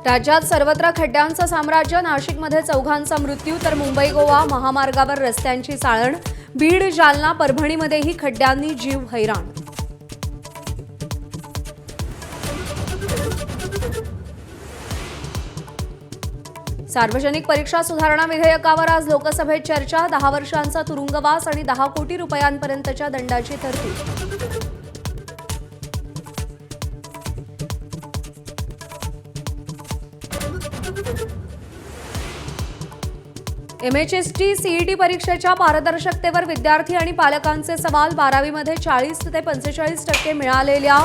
राज्यात सर्वत्र खड्ड्यांचं साम्राज्य। नाशिकमध्ये चौघांचा मृत्यू तर मुंबई गोवा महामार्गावर रस्त्यांची चाळण। बीड जालना परभणीमध्येही खड्ड्यांनी जीव हैराण। सार्वजनिक परीक्षा सुधारणा विधेयकावर आज लोकसभेत चर्चा। 10 वर्षांचा तुरुंगवास आणि 10 कोटी रुपयांपर्यंतच्या दंडाची तरतूद। MHST CET परीक्षेच्या पारदर्शकतेवर विद्यार्थी आणि पालकांचे सवाल। 12वीमध्ये 40 ते 45% मिळालेल्या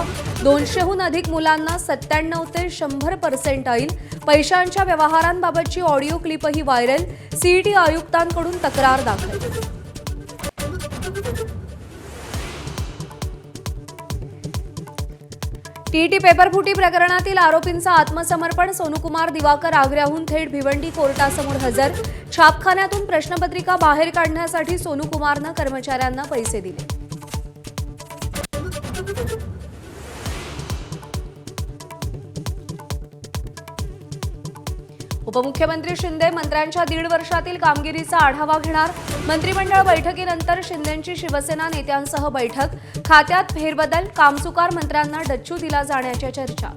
200हून अधिक मुलांना 97 ते 100% पैशांच्या व्यवहारांबाबतची ऑडिओ क्लिपही व्हायरल। CET आयुक्तांकडून तक्रार दाखल। TET पेपरफुटी प्रकरणातील आरोपींचा आत्मसमर्पण। सोनूकुमार दिवाकर आग्र्याहून थेट भिवंडी कोर्टासमोर हजर। छापखान्यातून प्रश्नपत्रिका बाहेर काढण्यासाठी सोनूकुमारनं कर्मचाऱ्यांना पैसे दिले। उपमुख्यमंत्री शिंदे मंत्र्यांच्या 1.5 वर्षातील कामगिरीचा आढावा घेणार। मंत्रिमंडळ बैठकीनंतर शिंदेंची शिवसेना नेत्यांसह बैठक। खात्यात फेरबदल, कामचुकार मंत्र्यांना डच्चू दिला जाण्याच्या चर्चा।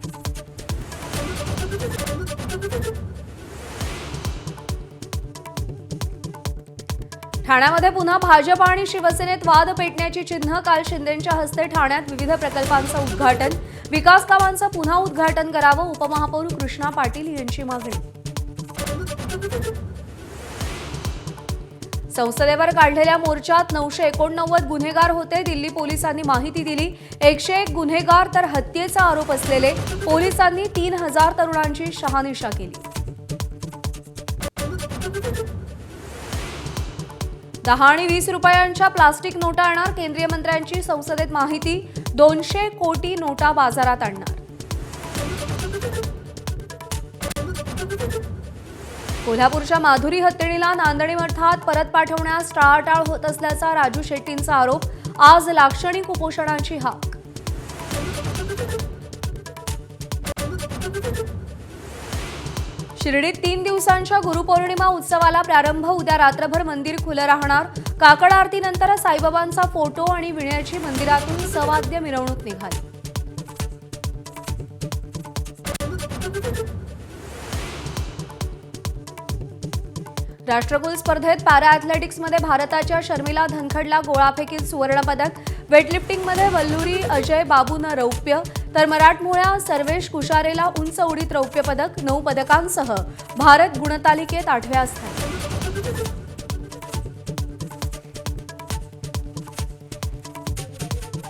ठाण्यामध्ये पुन्हा भाजप आणि शिवसेनेत वाद पेटण्याची चिन्ह। काल शिंदेंच्या हस्ते ठाण्यात विविध प्रकल्पांचं उद्घाटन। विकास कामांचं पुन्हा उद्घाटन करावं, उपमहापौर कृष्णा पाटील यांची मागणी। संसदेवर काढलेल्या मोर्चात 989 गुन्हेगार होते। दिल्ली पोलिसांनी माहिती दिली। 101 गुन्हेगार तर हत्येचा आरोप असलेले। पोलिसांनी 3000 तरुणांची शहानिशा केली। 10 आणि 20 रुपयांच्या प्लास्टिक नोटा आणणार। केंद्रीय मंत्र्यांची संसदेत माहिती। 200 कोटी नोटा बाजारात आणणार। कोल्हापूरच्या माधुरी हत्तीणीला नांदणी मठात परत पाठवण्यास टाळाटाळ होत असल्याचा राजू शेट्टींचा आरोप। आज लाक्षणिक उपोषणाची हाक। शिर्डीत 3 दिवसांच्या गुरुपौर्णिमा उत्सवाला प्रारंभ। उद्या रात्रभर मंदिर खुलं राहणार। काकड आरतीनंतर साईबाबांचा फोटो आणि विण्याची मंदिरातून सवाद्य मिरवणूक निघाली। राष्ट्रकुल स्पर्धेत पॅरा ॲथलेटिक्समध्ये भारताच्या शर्मिला धनखडला गोळाफेकीत सुवर्णपदक। वेटलिफ्टिंगमध्ये वल्लुरी अजय बाबूनं रौप्य तर मराठमोळ्या सर्वेश कुशारेला उंच उडीत रौप्य पदक। 9 पदकांसह भारत गुणतालिकेत 8व्या स्थानी।